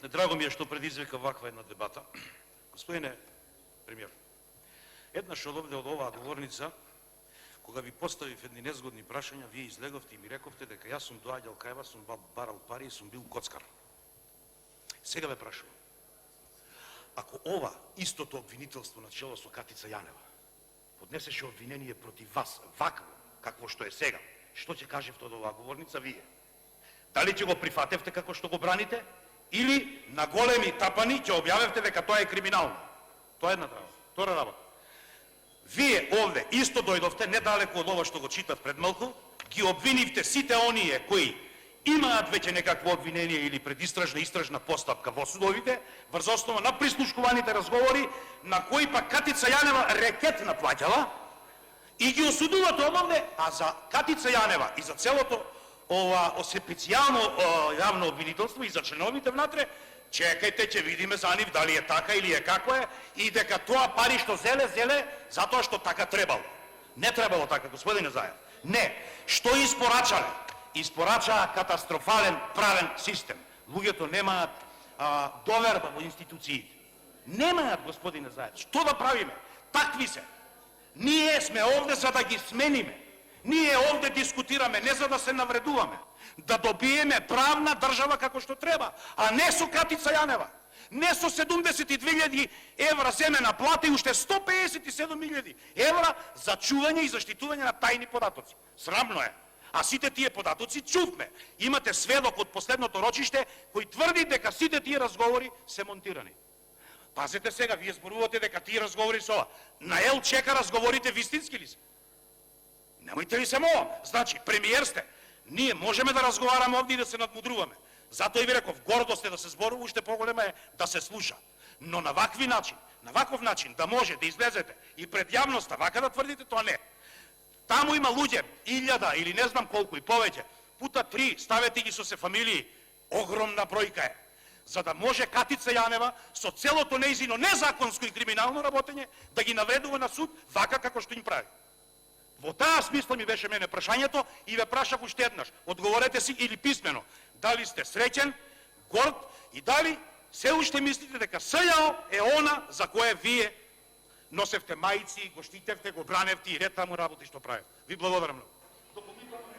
Драго ми е што предизвика ваква една дебата. Господине премиер, еднаш овде од оваа говорница, кога ви поставив едни незгодни прашања, вие излеговте и ми рековте дека јас сум доаѓал кај вас, сум барал пари и сум бил коцкар. Сега ве прашувам, ако ова истото обвинителство на чело со Катица Јанева поднесеше обвинение против вас, вакво, какво што е сега, што ќе кажевте од оваа говорница вие? Дали ќе го прифатевте како што го браните, или на големи тапани ќе објавевте дека тоа е криминално? Тоа е една работа. Втора работа. Вие овде исто дојдовте, недалеку од ова што го читав пред малку, ги обвинивте сите оние кои имаат веќе некакво обвинение или предистражна истражна постапка во судовите, врз основа на прислушкуваните разговори, на кои пак Катица Јанева рекет наплаќала, и ги осудувате овде, а за Катица Јанева и за целото ова специјално јавно обвинителство и за членовите внатре, чекајте, ќе видиме за нив дали е така или е како е, и дека тоа пари што зеле, затоа што така требало. Не требало така, господине Заев. Не. Што испорачале? Испорачаа катастрофален правен систем. Луѓето немаат доверба во институциите. Немаат, господине Заев. Што да правиме? Такви се. Ние сме овде за да ги смениме. Ние овде дискутираме не за да се навредуваме, да добиеме правна држава како што треба, а не со Катица Јанева. Не со 72.000 евра земена плата и уште 157.000 евра за чување и заштитување на тајни податоци. Срамно е. А сите тие податоци чувме. Имате сведок од последното рочиште кој тврди дека сите тие разговори се монтирани. Пазете сега, вие зборувате дека тие разговори се ова. На ел чека разговорите вистински ли се? Немојте ли се мова. Значи, премиер сте. Ние можеме да разговараме овде и да се надмудруваме. Затоа и ви реков, гордост е да се зборува, уште поголема е да се слуша. Но на ваков начин да може да излезете и пред јавноста вака да тврдите, тоа не. Таму има луѓе, 1000 или не знам колку и повеќе, пута 3, ставете ги со се фамилии, огромна бројка е. За да може Катица Јанева со целото нејзино незаконско и криминално работење да ги навредува на суд вака како што им прави. Во таа смисла ми беше мене прашањето и ве прашав уште еднаш. Одговорете си или писмено. Дали сте среќен, горд и дали се уште мислите дека СЈО е она за кое вие носевте мајци, го штитевте, го браневте и ред таму работи што правите. Ви благодарам многу.